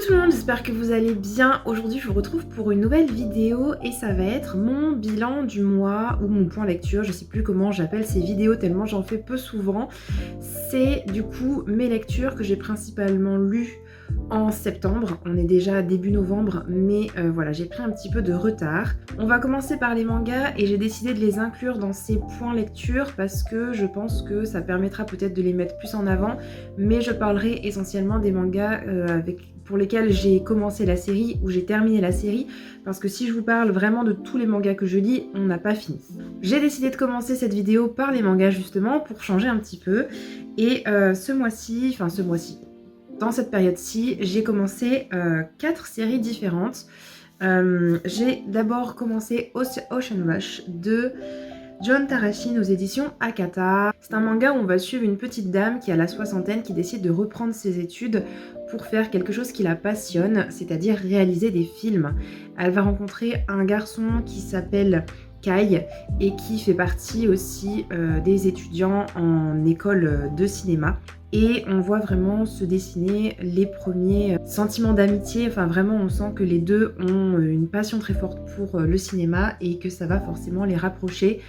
tout le monde, j'espère que vous allez bien. Aujourd'hui je vous retrouve pour une nouvelle vidéo et ça va être mon bilan du mois ou mon point lecture, je sais plus comment j'appelle ces vidéos tellement j'en fais peu souvent. C'est du coup mes lectures que j'ai principalement lues en septembre. On est déjà début novembre mais voilà, j'ai pris un petit peu de retard. On va commencer par les mangas et j'ai décidé de les inclure dans ces points lecture parce que je pense que ça permettra peut-être de les mettre plus en avant, mais je parlerai essentiellement des mangas pour lesquels j'ai commencé la série ou j'ai terminé la série, parce que si je vous parle vraiment de tous les mangas que je lis, on n'a pas fini. J'ai décidé de commencer cette vidéo par les mangas justement pour changer un petit peu, et ce mois-ci, dans cette période-ci, j'ai commencé 4 séries différentes. J'ai d'abord commencé Ocean Rush de John Tarashin aux éditions Akata. C'est un manga où on va suivre une petite dame qui a la soixantaine qui décide de reprendre ses études pour faire quelque chose qui la passionne, c'est-à-dire réaliser des films. Elle va rencontrer un garçon qui s'appelle Kai et qui fait partie aussi des étudiants en école de cinéma. Et on voit vraiment se dessiner les premiers sentiments d'amitié, enfin vraiment on sent que les deux ont une passion très forte pour le cinéma et que ça va forcément les rapprocher.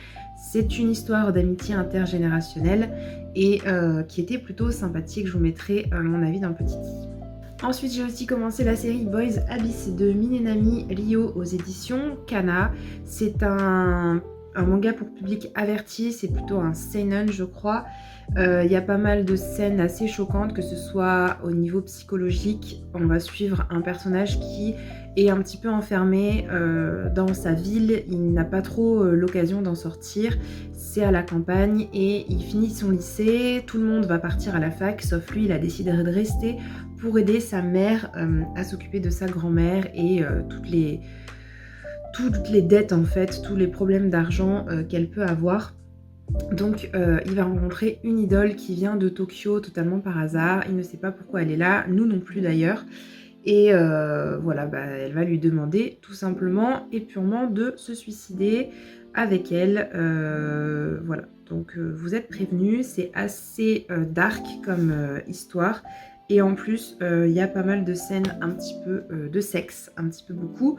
C'est une histoire d'amitié intergénérationnelle et qui était plutôt sympathique, je vous mettrai mon avis dans le petit i. Ensuite j'ai aussi commencé la série Boys Abyss de Minenami Ryo aux éditions Kana. C'est un manga pour public averti, c'est plutôt un seinen je crois. Il y a pas mal de scènes assez choquantes, que ce soit au niveau psychologique. On va suivre un personnage qui est un petit peu enfermé dans sa ville, il n'a pas trop l'occasion d'en sortir, c'est à la campagne et il finit son lycée, tout le monde va partir à la fac sauf lui, il a décidé de rester pour aider sa mère à s'occuper de sa grand-mère et toutes les dettes en fait, tous les problèmes d'argent qu'elle peut avoir. Donc il va rencontrer une idole qui vient de Tokyo totalement par hasard, il ne sait pas pourquoi elle est là, nous non plus d'ailleurs. Et voilà, elle va lui demander tout simplement et purement de se suicider avec elle. Voilà, donc vous êtes prévenus, c'est assez dark comme histoire. Et en plus, il y a pas mal de scènes un petit peu de sexe, un petit peu beaucoup.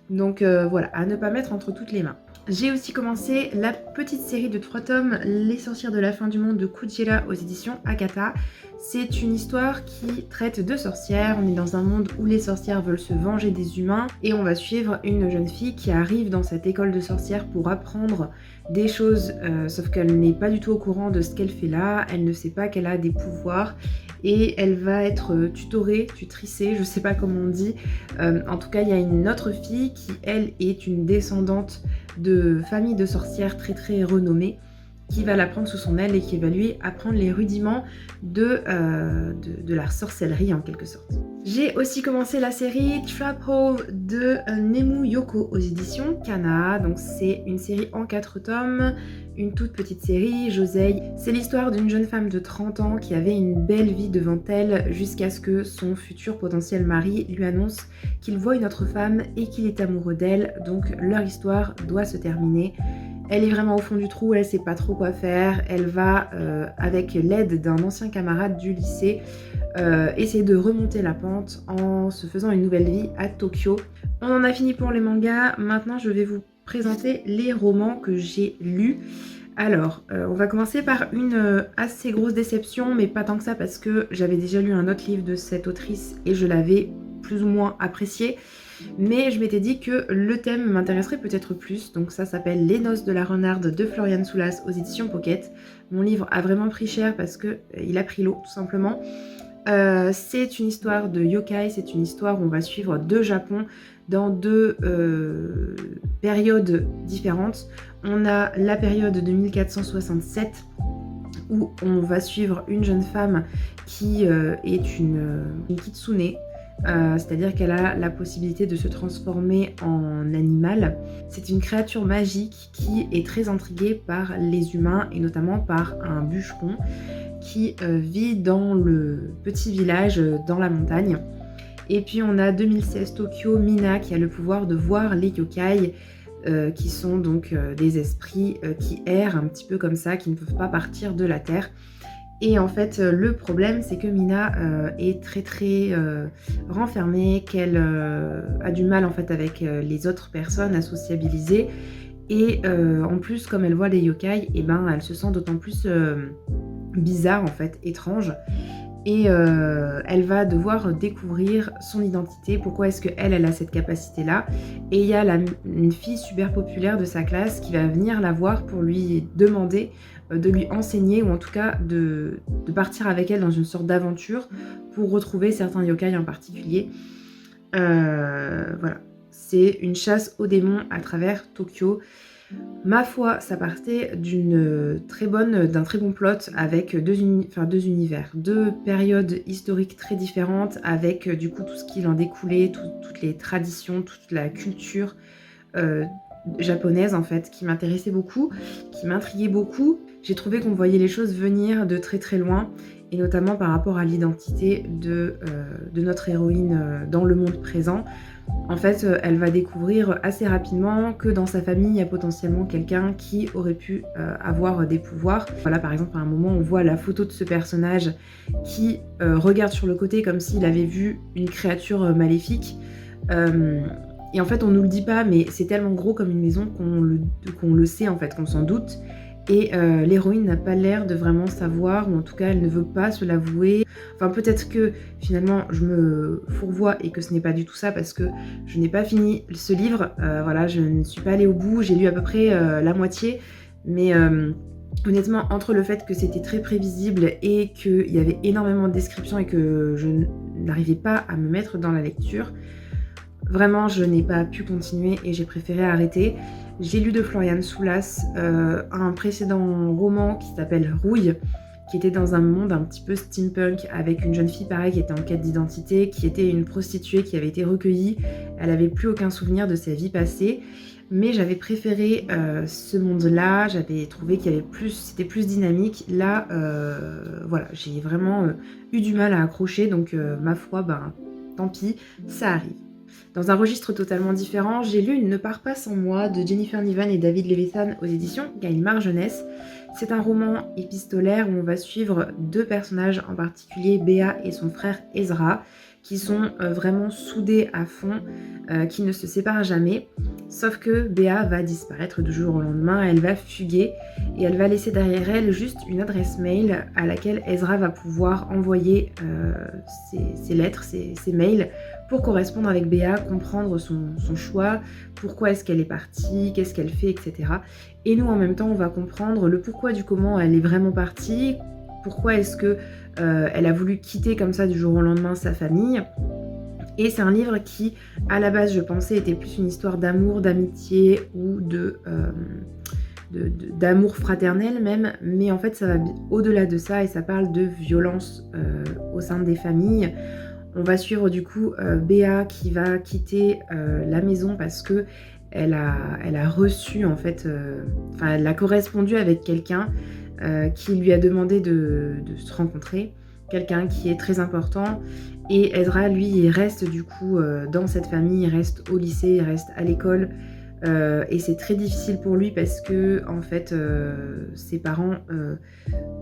Donc voilà, à ne pas mettre entre toutes les mains. J'ai aussi commencé la petite série de 3 tomes, Les sorcières de la fin du monde de Kujira aux éditions Akata. C'est une histoire qui traite de sorcières. On est dans un monde où les sorcières veulent se venger des humains et on va suivre une jeune fille qui arrive dans cette école de sorcières pour apprendre des choses, sauf qu'elle n'est pas du tout au courant de ce qu'elle fait là, elle ne sait pas qu'elle a des pouvoirs et elle va être tutorée, tutricée, je sais pas comment on dit. En tout cas, il y a une autre fille qui, elle, est une descendante de famille de sorcières très très renommée, qui va la prendre sous son aile et qui va lui apprendre les rudiments de la sorcellerie en quelque sorte. J'ai aussi commencé la série Trap Hole de Nemu Yoko aux éditions Kana. Donc c'est une série en 4 tomes, une toute petite série, Josei. C'est l'histoire d'une jeune femme de 30 ans qui avait une belle vie devant elle jusqu'à ce que son futur potentiel mari lui annonce qu'il voit une autre femme et qu'il est amoureux d'elle. Donc leur histoire doit se terminer. Elle est vraiment au fond du trou, elle sait pas trop quoi faire. Elle va, avec l'aide d'un ancien camarade du lycée, essayer de remonter la pente en se faisant une nouvelle vie à Tokyo. On en a fini pour les mangas, maintenant je vais vous présenter les romans que j'ai lus. Alors, on va commencer par une assez grosse déception, mais pas tant que ça parce que j'avais déjà lu un autre livre de cette autrice et je l'avais plus ou moins apprécié. Mais je m'étais dit que le thème m'intéresserait peut-être plus, donc ça s'appelle Les Noces de la Renarde de Florian Soulas aux éditions Pocket. Mon livre a vraiment pris cher parce qu'il a pris l'eau tout simplement. C'est une histoire de yokai, c'est une histoire où on va suivre 2 Japons dans 2 périodes différentes. On a la période de 1467 où on va suivre une jeune femme qui est une kitsune. C'est-à-dire qu'elle a la possibilité de se transformer en animal. C'est une créature magique qui est très intriguée par les humains et notamment par un bûcheron qui vit dans le petit village dans la montagne. Et puis on a 2016 Tokyo, Mina qui a le pouvoir de voir les yokai qui sont donc des esprits qui errent un petit peu comme ça, qui ne peuvent pas partir de la terre. Et en fait, le problème, c'est que Mina est très très renfermée, qu'elle a du mal en fait avec les autres personnes à sociabiliser. Et en plus, comme elle voit les yokai, et ben, elle se sent d'autant plus bizarre en fait, étrange. Et elle va devoir découvrir son identité, pourquoi est-ce qu'elle a cette capacité-là. Et il y a une fille super populaire de sa classe qui va venir la voir pour lui demander de lui enseigner, ou en tout cas de partir avec elle dans une sorte d'aventure pour retrouver certains yokai en particulier. Voilà, c'est une chasse aux démons à travers Tokyo. Ma foi, ça partait d'un très bon plot avec deux univers, deux périodes historiques très différentes, avec du coup tout ce qui en découlait, toutes les traditions, toute la culture japonaise en fait, qui m'intéressait beaucoup, qui m'intriguait beaucoup. J'ai trouvé qu'on voyait les choses venir de très très loin, et notamment par rapport à l'identité de notre héroïne dans le monde présent. En fait, elle va découvrir assez rapidement que dans sa famille, il y a potentiellement quelqu'un qui aurait pu avoir des pouvoirs. Voilà, par exemple, à un moment, on voit la photo de ce personnage qui regarde sur le côté comme s'il avait vu une créature maléfique. Et en fait, on nous le dit pas, mais c'est tellement gros comme une maison qu'on le sait, en fait, qu'on s'en doute. Et l'héroïne n'a pas l'air de vraiment savoir, ou en tout cas elle ne veut pas se l'avouer. Enfin, peut-être que finalement je me fourvoie et que ce n'est pas du tout ça, parce que je n'ai pas fini ce livre. Voilà, je ne suis pas allée au bout, j'ai lu à peu près la moitié. Mais honnêtement, entre le fait que c'était très prévisible et qu'il y avait énormément de descriptions et que je n'arrivais pas à me mettre dans la lecture, vraiment je n'ai pas pu continuer et j'ai préféré arrêter. J'ai lu de Florian Soulas un précédent roman qui s'appelle Rouille, qui était dans un monde un petit peu steampunk, avec une jeune fille pareil qui était en quête d'identité, qui était une prostituée qui avait été recueillie. Elle avait plus aucun souvenir de sa vie passée, mais j'avais préféré ce monde-là. J'avais trouvé qu'il y avait c'était plus dynamique. Là, voilà, j'ai vraiment eu du mal à accrocher, donc ma foi, ben tant pis, ça arrive. Dans un registre totalement différent, j'ai lu Ne pars pas sans moi de Jennifer Niven et David Levithan aux éditions Gallimard Jeunesse. C'est un roman épistolaire où on va suivre deux personnages en particulier, Béa et son frère Ezra, qui sont vraiment soudés à fond, qui ne se séparent jamais. Sauf que Béa va disparaître du jour au lendemain, elle va fuguer et elle va laisser derrière elle juste une adresse mail à laquelle Ezra va pouvoir envoyer ses lettres, ses mails, pour correspondre avec Béa, comprendre son choix, pourquoi est-ce qu'elle est partie, qu'est-ce qu'elle fait, etc. Et nous, en même temps, on va comprendre le pourquoi du comment elle est vraiment partie, pourquoi est-ce que elle a voulu quitter comme ça du jour au lendemain sa famille. Et c'est un livre qui, à la base, je pensais, était plus une histoire d'amour, d'amitié ou d'amour fraternel même, mais en fait, ça va au-delà de ça et ça parle de violence au sein des familles. On va suivre du coup Béa qui va quitter la maison parce que elle a reçu en fait, elle a correspondu avec quelqu'un qui lui a demandé de se rencontrer, quelqu'un qui est très important. Et Ezra, lui, il reste du coup dans cette famille, il reste au lycée, il reste à l'école. Et c'est très difficile pour lui parce que en fait ses parents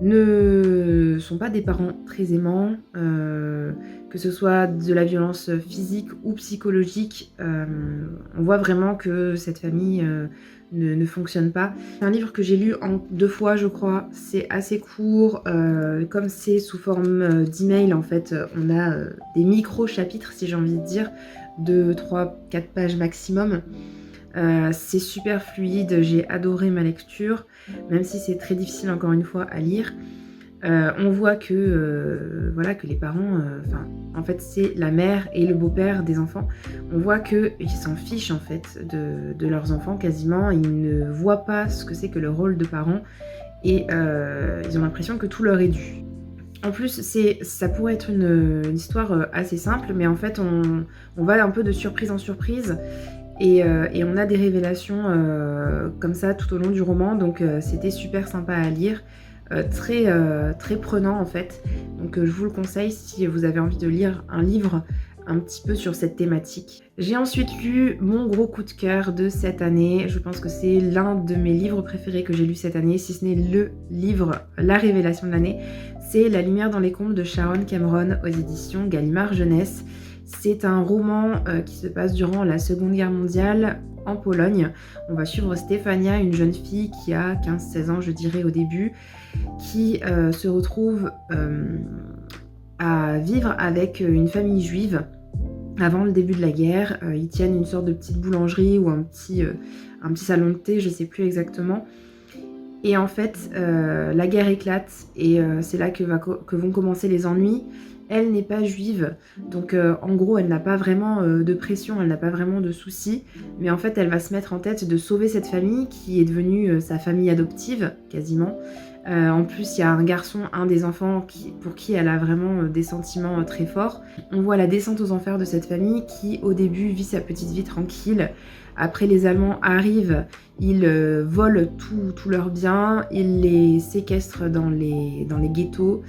ne sont pas des parents très aimants, que ce soit de la violence physique ou psychologique. On voit vraiment que cette famille ne fonctionne pas. C'est un livre que j'ai lu en 2 fois je crois, c'est assez court, comme c'est sous forme d'email en fait, on a des micro-chapitres si j'ai envie de dire, de 3-4 pages maximum. C'est super fluide, j'ai adoré ma lecture, même si c'est très difficile encore une fois à lire. On voit que, voilà, que les parents, en fait c'est la mère et le beau-père des enfants, on voit qu'ils s'en fichent en fait de leurs enfants quasiment, ils ne voient pas ce que c'est que le rôle de parents et ils ont l'impression que tout leur est dû. En plus, ça pourrait être une histoire assez simple, mais en fait on va un peu de surprise en surprise. Et on a des révélations comme ça tout au long du roman, donc c'était super sympa à lire, très prenant en fait. Donc je vous le conseille si vous avez envie de lire un livre un petit peu sur cette thématique. J'ai ensuite lu mon gros coup de cœur de cette année. Je pense que c'est l'un de mes livres préférés que j'ai lu cette année, si ce n'est le livre, la révélation de l'année. C'est La lumière dans les combes de Sharon Cameron aux éditions Gallimard Jeunesse. C'est un roman qui se passe durant la Seconde Guerre mondiale en Pologne. On va suivre Stefania, une jeune fille qui a 15-16 ans je dirais au début, qui se retrouve à vivre avec une famille juive avant le début de la guerre. Ils tiennent une sorte de petite boulangerie ou un petit salon de thé, je sais plus exactement. Et en fait, la guerre éclate et c'est là que vont commencer les ennuis. Elle n'est pas juive, donc en gros, elle n'a pas vraiment de pression, elle n'a pas vraiment de soucis. Mais en fait, elle va se mettre en tête de sauver cette famille qui est devenue sa famille adoptive, quasiment. En plus, il y a un garçon, un des enfants, pour qui elle a vraiment des sentiments très forts. On voit la descente aux enfers de cette famille qui, au début, vit sa petite vie tranquille. Après, les Allemands arrivent, ils volent tous leurs biens, ils les séquestrent dans les ghettos.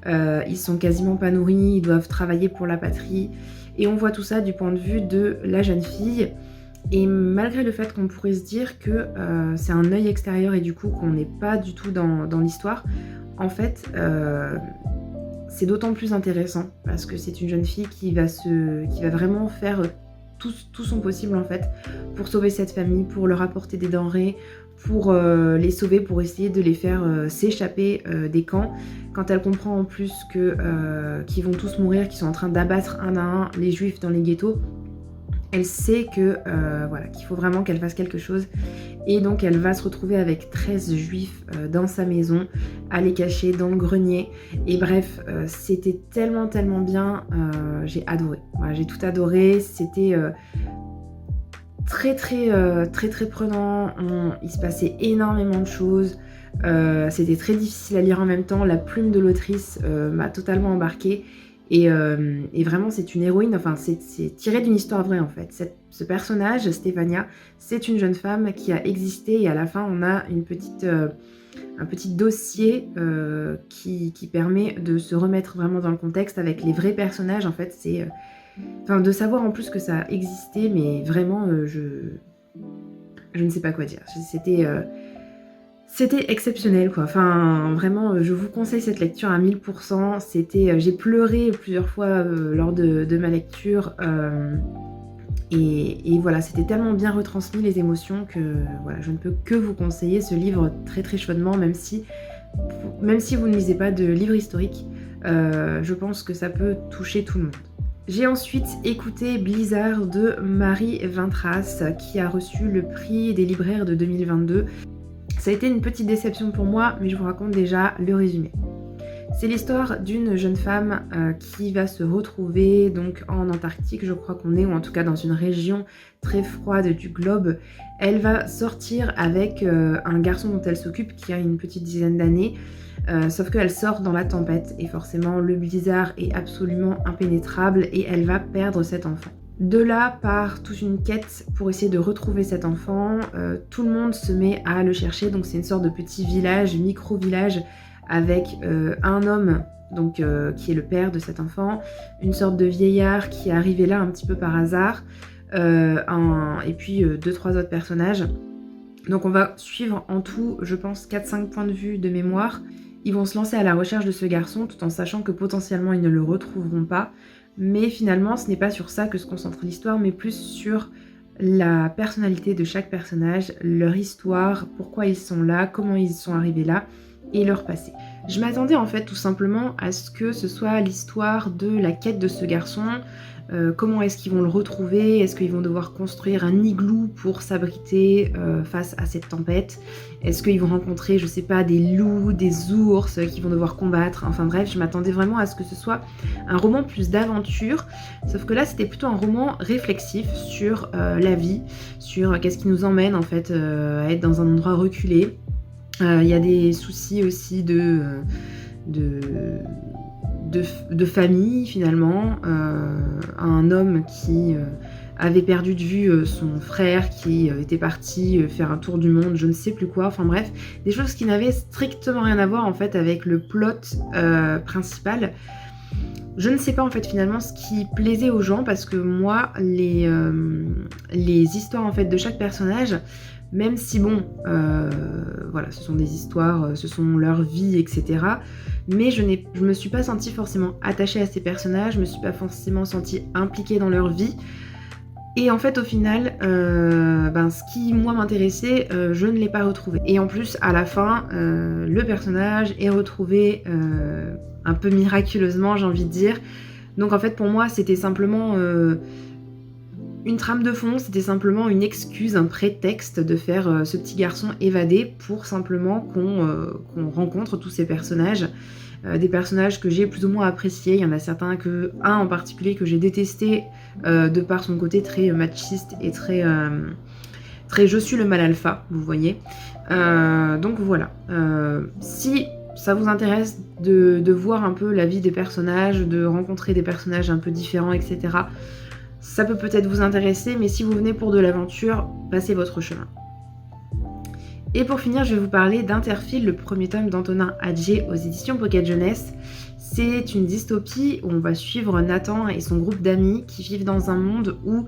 Ils sont quasiment pas nourris, ils doivent travailler pour la patrie. Et on voit tout ça du point de vue de la jeune fille. Et malgré le fait qu'on pourrait se dire que c'est un œil extérieur et du coup qu'on n'est pas du tout dans l'histoire, en fait c'est d'autant plus intéressant parce que c'est une jeune fille qui va vraiment faire tout son possible en fait pour sauver cette famille, pour leur apporter des denrées, pour les sauver, pour essayer de les faire s'échapper des camps. Quand elle comprend en plus qu'ils vont tous mourir, qu'ils sont en train d'abattre un à un les juifs dans les ghettos, elle sait que voilà, qu'il faut vraiment qu'elle fasse quelque chose. Et donc elle va se retrouver avec 13 juifs dans sa maison, à les cacher dans le grenier. Et bref, c'était tellement bien, j'ai adoré. Voilà, j'ai tout adoré, c'était très prenant, il se passait énormément de choses. C'était très difficile à lire en même temps, la plume de l'autrice m'a totalement embarquée. Et vraiment c'est une héroïne, enfin c'est tiré d'une histoire vraie en fait. Ce personnage, Stefania, c'est une jeune femme qui a existé et à la fin on a un petit dossier qui permet de se remettre vraiment dans le contexte avec les vrais personnages. En fait c'est... de savoir en plus que ça a existé, mais vraiment je ne sais pas quoi dire. C'était exceptionnel quoi, enfin vraiment je vous conseille cette lecture à 1000%, j'ai pleuré plusieurs fois lors de ma lecture et voilà, c'était tellement bien retransmis les émotions que voilà, je ne peux que vous conseiller ce livre très chaudement, même si vous ne lisez pas de livre historique, je pense que ça peut toucher tout le monde. J'ai ensuite écouté Blizzard de Marie Vintras qui a reçu le prix des libraires de 2022. Ça a été une petite déception pour moi, mais je vous raconte déjà le résumé. C'est l'histoire d'une jeune femme qui va se retrouver donc en Antarctique, je crois qu'on est, ou en tout cas dans une région très froide du globe. Elle va sortir avec un garçon dont elle s'occupe qui a une petite dizaine d'années, sauf qu'elle sort dans la tempête et forcément le blizzard est absolument impénétrable et elle va perdre cet enfant. De là part toute une quête pour essayer de retrouver cet enfant, tout le monde se met à le chercher, donc c'est une sorte de petit village, micro-village, avec un homme donc, qui est le père de cet enfant, une sorte de vieillard qui est arrivé là un petit peu par hasard, et puis 2-3 autres personnages. Donc on va suivre en tout, je pense, 4-5 points de vue de mémoire. Ils vont se lancer à la recherche de ce garçon tout en sachant que potentiellement ils ne le retrouveront pas. Mais finalement, ce n'est pas sur ça que se concentre l'histoire, mais plus sur la personnalité de chaque personnage, leur histoire, pourquoi ils sont là, comment ils sont arrivés là, et leur passé. Je m'attendais en fait tout simplement à ce que ce soit l'histoire de la quête de ce garçon, comment est-ce qu'ils vont le retrouver, est-ce qu'ils vont devoir construire un igloo pour s'abriter face à cette tempête, est-ce qu'ils vont rencontrer, je sais pas, des loups, des ours qu'ils vont devoir combattre, enfin bref, je m'attendais vraiment à ce que ce soit un roman plus d'aventure, sauf que là c'était plutôt un roman réflexif sur la vie, sur qu'est-ce qui nous emmène en fait à être dans un endroit reculé. Il y a des soucis aussi de famille finalement, un homme qui avait perdu de vue son frère qui était parti faire un tour du monde, je ne sais plus quoi, enfin bref, des choses qui n'avaient strictement rien à voir en fait avec le plot principal. Je ne sais pas en fait finalement ce qui plaisait aux gens parce que moi les histoires en fait de chaque personnage même si bon, voilà, ce sont des histoires, ce sont leurs vies, etc. Mais je me suis pas sentie forcément attachée à ces personnages, je me suis pas forcément sentie impliquée dans leur vie. Et en fait au final, ce qui moi m'intéressait, je ne l'ai pas retrouvé. Et en plus à la fin, le personnage est retrouvé un peu miraculeusement, j'ai envie de dire. Donc en fait pour moi c'était simplement une trame de fond, c'était simplement une excuse, un prétexte de faire ce petit garçon évadé pour simplement qu'on rencontre tous ces personnages. Des personnages que j'ai plus ou moins appréciés. Il y en a certains un en particulier que j'ai détesté de par son côté très machiste et très je suis le mal alpha, vous voyez. Donc voilà. Si ça vous intéresse de voir un peu la vie des personnages, de rencontrer des personnages un peu différents, etc., ça peut peut-être vous intéresser, mais si vous venez pour de l'aventure, passez votre chemin. Et pour finir, je vais vous parler d'Interfile, le premier tome d'Antonin Adjé aux éditions Pocket Jeunesse. C'est une dystopie où on va suivre Nathan et son groupe d'amis qui vivent dans un monde où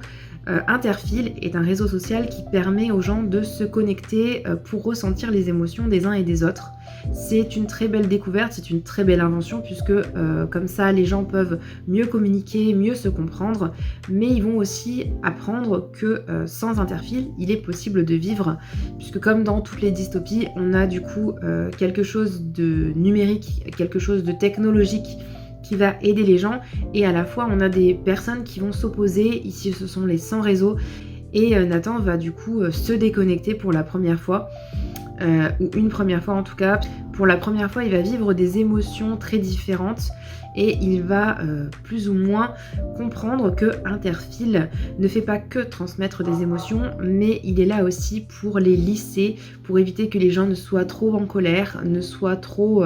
Interfile est un réseau social qui permet aux gens de se connecter pour ressentir les émotions des uns et des autres. C'est une très belle découverte, c'est une très belle invention puisque comme ça les gens peuvent mieux communiquer, mieux se comprendre, mais ils vont aussi apprendre que sans Interfile, il est possible de vivre, puisque comme dans toutes les dystopies, on a du coup quelque chose de numérique, quelque chose de technologique qui va aider les gens, et à la fois on a des personnes qui vont s'opposer. Ici ce sont les sans réseau, et Nathan va du coup se déconnecter pour la première fois, ou une première fois en tout cas. Pour la première fois il va vivre des émotions très différentes, et il va plus ou moins comprendre que Interfile ne fait pas que transmettre des émotions, mais il est là aussi pour les lisser, pour éviter que les gens ne soient trop en colère, ne soient trop...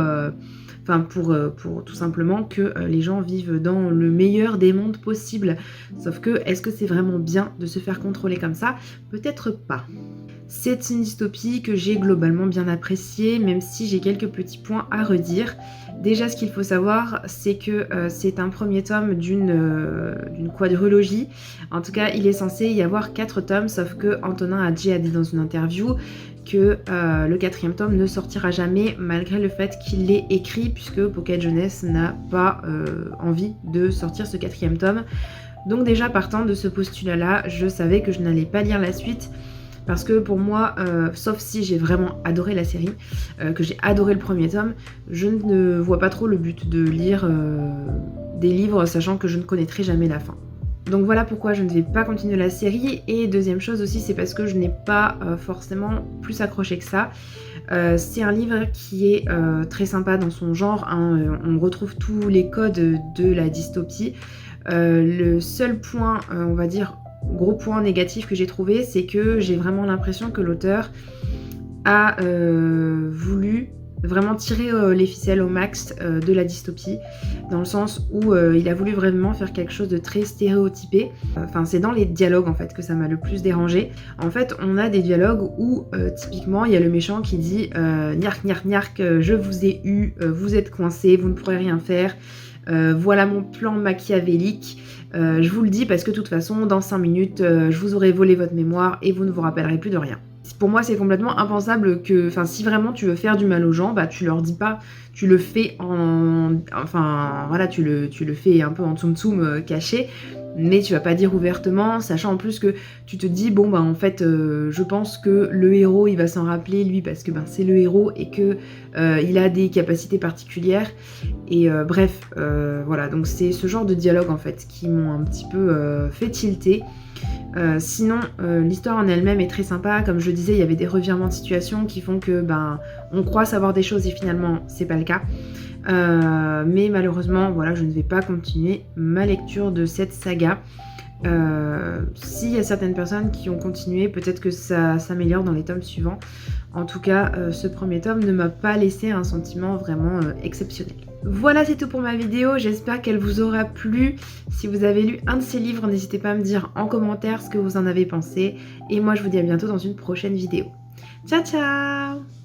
pour tout simplement que les gens vivent dans le meilleur des mondes possible. Sauf que, est-ce que c'est vraiment bien de se faire contrôler comme ça? Peut-être pas. C'est une dystopie que j'ai globalement bien appréciée, même si j'ai quelques petits points à redire. Déjà, ce qu'il faut savoir, c'est que c'est un premier tome d'une quadrilogie. En tout cas, il est censé y avoir 4 tomes, sauf que Antonin Adjé a dit dans une interview que le 4e tome ne sortira jamais, malgré le fait qu'il l'ait écrit, puisque Pocket Jeunesse n'a pas envie de sortir ce 4e tome. Donc déjà, partant de ce postulat-là, je savais que je n'allais pas lire la suite, parce que pour moi, sauf si j'ai vraiment adoré la série, que j'ai adoré le premier tome, je ne vois pas trop le but de lire des livres sachant que je ne connaîtrai jamais la fin. Donc voilà pourquoi je ne vais pas continuer la série. Et deuxième chose aussi, c'est parce que je n'ai pas forcément plus accroché que ça. C'est un livre qui est très sympa dans son genre, hein. On retrouve tous les codes de la dystopie. Le seul point, on va dire, gros point négatif que j'ai trouvé, c'est que j'ai vraiment l'impression que l'auteur a voulu vraiment tirer les ficelles au max de la dystopie, dans le sens où il a voulu vraiment faire quelque chose de très stéréotypé. C'est dans les dialogues en fait que ça m'a le plus dérangé. En fait, on a des dialogues où typiquement il y a le méchant qui dit niark niark niark, je vous ai eu, vous êtes coincé, vous ne pourrez rien faire, voilà mon plan machiavélique. Je vous le dis parce que de toute façon, dans 5 minutes, je vous aurai volé votre mémoire et vous ne vous rappellerez plus de rien. Pour moi, c'est complètement impensable que, si vraiment tu veux faire du mal aux gens, bah tu leur dis pas, tu le fais tu le fais un peu en tsum tsum caché, mais tu vas pas dire ouvertement, sachant en plus que tu te dis, bon en fait, je pense que le héros, il va s'en rappeler, lui, parce que c'est le héros et que il a des capacités particulières, et voilà, donc c'est ce genre de dialogue en fait qui m'ont un petit peu fait tilter. Sinon, l'histoire en elle-même est très sympa. Comme je le disais, il y avait des revirements de situation qui font que on croit savoir des choses et finalement c'est pas le cas. Mais malheureusement, voilà, je ne vais pas continuer ma lecture de cette saga. S'il y a certaines personnes qui ont continué, peut-être que ça s'améliore dans les tomes suivants. En tout cas, ce premier tome ne m'a pas laissé un sentiment vraiment exceptionnel. Voilà, c'est tout pour ma vidéo, j'espère qu'elle vous aura plu. Si vous avez lu un de ces livres, n'hésitez pas à me dire en commentaire ce que vous en avez pensé. Et moi, je vous dis à bientôt dans une prochaine vidéo. Ciao, ciao!